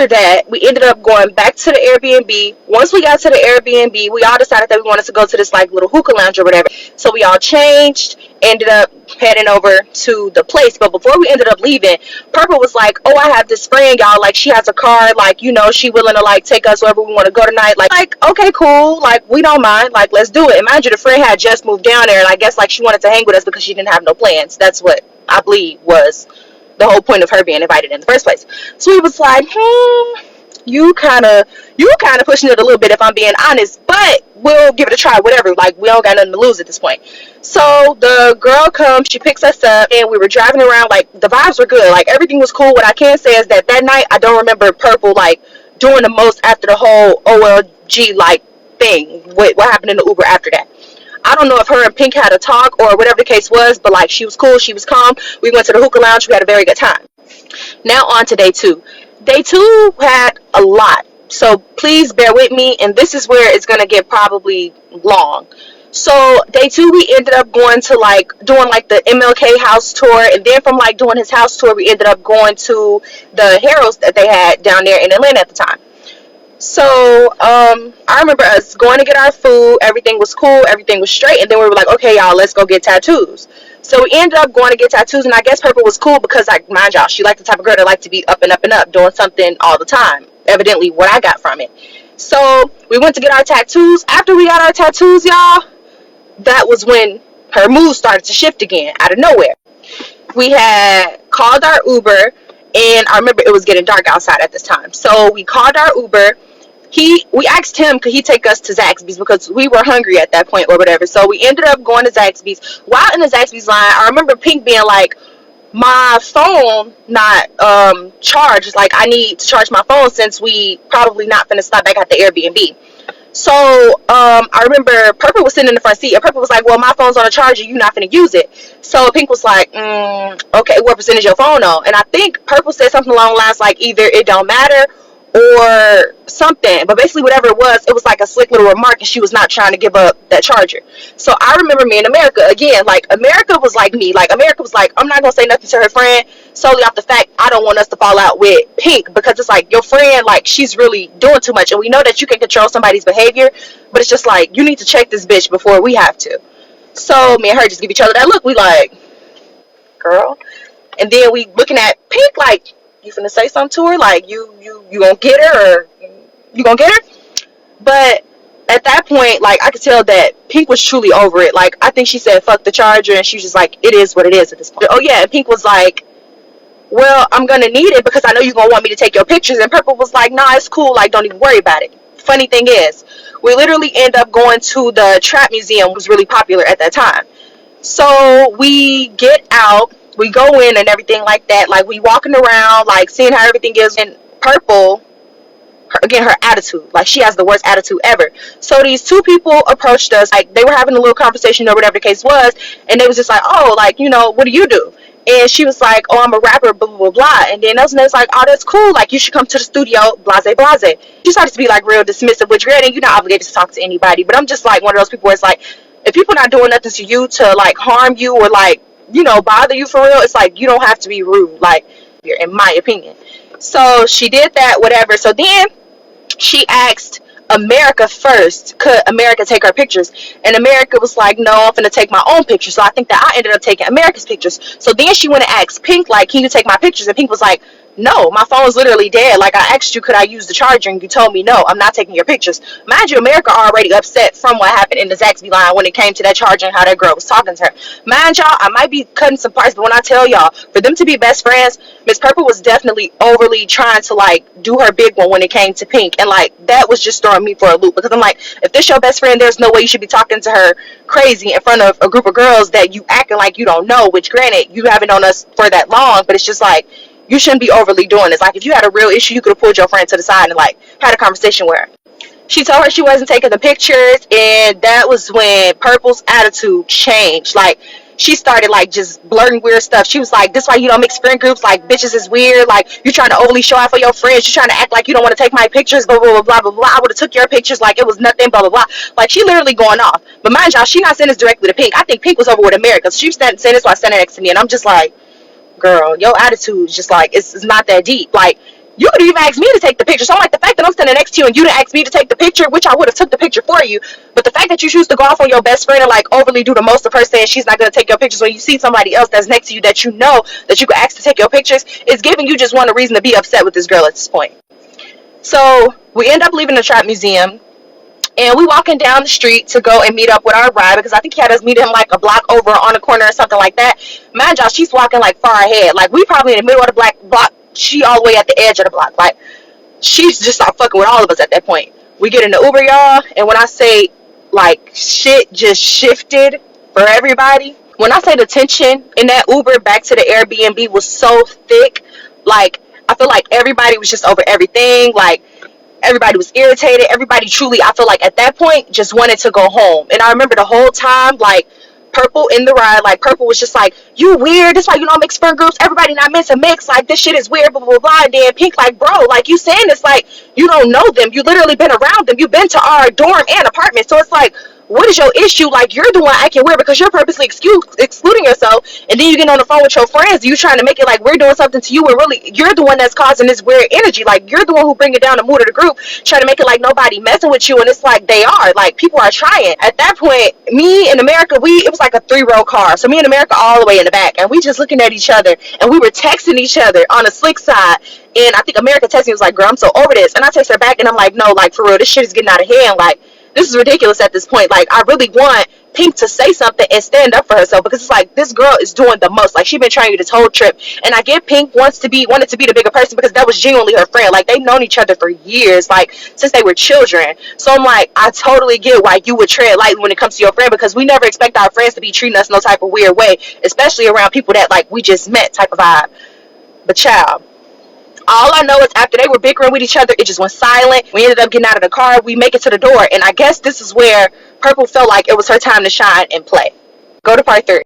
after that, we ended up going back to the Airbnb. Once we got to the Airbnb, we all decided that we wanted to go to this like little hookah lounge or whatever. So we all changed, ended up heading over to the place. But before we ended up leaving, Purple was like, "Oh, I have this friend, y'all. Like, she has a car. Like, you know, she willing to like take us wherever we want to go tonight. Like, okay, cool. Like, we don't mind. Like, let's do it." And mind you, the friend had just moved down there, and I guess like she wanted to hang with us because she didn't have no plans. That's what I believe was the whole point of her being invited in the first place. So he was like, you kind of pushing it a little bit if I'm being honest, but we'll give it a try, whatever. Like, we don't got nothing to lose at this point. So the girl comes, she picks us up, and we were driving around. Like, the vibes were good, like everything was cool. What I can say is that night I don't remember Purple like doing the most after the whole OLG like thing. What happened in the Uber after that? I don't know if her and Pink had a talk or whatever the case was, but like she was cool, she was calm. We went to the hookah lounge, we had a very good time. Now on to day two. Day two had a lot, so please bear with me, and this is where it's gonna get probably long. So day two, we ended up going to like doing like the MLK house tour, and then from like doing his house tour, we ended up going to the Harrods that they had down there in Atlanta at the time. So I remember us going to get our food. Everything was cool. Everything was straight. And then we were like, okay, y'all, let's go get tattoos. So we ended up going to get tattoos. And I guess Purple was cool because, like, mind y'all, she liked the type of girl that liked to be up and up and up, doing something all the time. Evidently, what I got from it. So we went to get our tattoos. After we got our tattoos, y'all, that was when her mood started to shift again out of nowhere. We had called our Uber. And I remember it was getting dark outside at this time. So we called our Uber. We asked him could he take us to Zaxby's because we were hungry at that point or whatever. So we ended up going to Zaxby's. While in the Zaxby's line, I remember Pink being like, my phone not charged. Like, I need to charge my phone since we probably not finna stop back at the Airbnb. So I remember Purple was sitting in the front seat, and Purple was like, well, my phone's on a charger, you not finna use it. So Pink was like, okay, what percentage your phone on? And I think Purple said something along the lines like either it don't matter or something, but basically whatever it was like a slick little remark, and she was not trying to give up that charger. So I remember me and America again, like America was like me, like America was like, I'm not gonna say nothing to her friend solely off the fact I don't want us to fall out with Pink, because it's like your friend, like she's really doing too much, and we know that you can control somebody's behavior, but it's just like you need to check this bitch before we have to. So me and her just give each other that look. We like, girl, and then we looking at Pink like, you finna say something to her? Like, you gonna get her, or you gonna get her? But at that point, like, I could tell that Pink was truly over it. Like, I think she said, fuck the charger, and she was just like, it is what it is at this point. Oh, yeah, and Pink was like, well, I'm gonna need it because I know you're gonna want me to take your pictures. And Purple was like, nah, it's cool. Like, don't even worry about it. Funny thing is, we literally end up going to the Trap Museum, was really popular at that time. So we get out, we go in and everything like that. Like, we walking around, like, seeing how everything is. And Purple, again, her attitude, like, she has the worst attitude ever. So these two people approached us, like, they were having a little conversation or whatever the case was, and they was just like, oh, like, you know, what do you do? And she was like, oh, I'm a rapper, blah, blah, blah, blah. And then those niggas like, oh, that's cool, like, you should come to the studio, blase, blase. She started to be, like, real dismissive, which, granted, you're not obligated to talk to anybody, but I'm just, like, one of those people where it's like, if people not doing nothing to you to, like, harm you or, like, you know, bother you for real, it's like, you don't have to be rude, like, in my opinion. So she did that, whatever. So then she asked America first, could America take her pictures? And America was like, no, I'm gonna take my own pictures. So I think that I ended up taking America's pictures. So then she went and asked Pink, like, can you take my pictures? And Pink was like, no, my phone's literally dead. Like, I asked you, could I use the charger? And you told me, no, I'm not taking your pictures. Mind you, America already upset from what happened in the Zaxby line when it came to that charger and how that girl was talking to her. Mind y'all, I might be cutting some parts, but when I tell y'all, for them to be best friends, Miss Purple was definitely overly trying to, like, do her big one when it came to Pink. And, like, that was just throwing me for a loop. Because I'm like, if this your best friend, there's no way you should be talking to her crazy in front of a group of girls that you acting like you don't know, which, granted, you haven't known us for that long, but it's just like, you shouldn't be overly doing this. Like, if you had a real issue, you could have pulled your friend to the side and, like, had a conversation with her. She told her she wasn't taking the pictures, and that was when Purple's attitude changed. Like, she started, like, just blurting weird stuff. She was like, this why you don't mix friend groups, like, bitches is weird, like, you trying to overly show out for your friends, you trying to act like you don't want to take my pictures, blah, blah, blah, blah, blah, blah. I would have took your pictures like it was nothing, blah, blah, blah. Like, she literally going off. But mind y'all, she not saying this directly to Pink. I think Pink was over with America. So she was saying this while standing next to me, and I'm just like, girl, your attitude is just like, it's not that deep. Like, You could even ask me to take the picture. So I'm like, the fact that I'm standing next to you and you didn't ask me to take the picture, which I would have took the picture for you, but the fact that you choose to go off on your best friend and like overly do the most of her saying she's not gonna take your pictures when you see somebody else that's next to you that you know that you could ask to take your pictures is giving you just one reason to be upset with this girl at this point. So we end up leaving the trap museum and we walking down the street to go and meet up with our ride because I think he had us meet him like a block over on a corner or something like that. Man, Josh, she's walking like far ahead. Like we probably in the middle of the block. She all the way at the edge of the block. Like she's just not fucking with all of us at that point. We get in the Uber, y'all, and when I say like shit just shifted for everybody, when I say the tension in that Uber back to the Airbnb was so thick, like I feel like everybody was just over everything. Like everybody was irritated. Everybody truly, I feel like at that point, just wanted to go home. And I remember the whole time, like, Purple in the ride, like, Purple was just like, you weird, that's why you don't mix friend groups, everybody not meant to mix, like, this shit is weird, blah, blah, blah, and then Pink, like, bro, like, you saying this, like, you don't know them, you literally been around them, you've been to our dorm and apartment, so it's like, what is your issue? Like, you're the one acting weird because you're purposely excluding yourself, and then you get on the phone with your friends, you trying to make it like we're doing something to you, and really, you're the one that's causing this weird energy, like, you're the one who bringing down the mood of the group, trying to make it like nobody messing with you, and it's like, they are, like, people are trying. At that point, me and America, it was like a 3-row car, so me and America all the way in the back, and we just looking at each other, and we were texting each other on a slick side, and I think America texted me, was like, girl, I'm so over this, and I text her back, and I'm like, no, like, for real, this shit is getting out of hand, like, this is ridiculous at this point. Like, I really want Pink to say something and stand up for herself because it's like this girl is doing the most. Like, she's been trying this whole trip, and I get Pink wanted to be the bigger person because that was genuinely her friend. Like, they've known each other for years, like since they were children. So I'm like, I totally get why you would tread lightly when it comes to your friend because we never expect our friends to be treating us no type of weird way, especially around people that like we just met type of vibe. But child, all I know is after they were bickering with each other, it just went silent. We ended up getting out of the car. We make it to the door. And I guess this is where Purple felt like it was her time to shine and play. Go to part 3.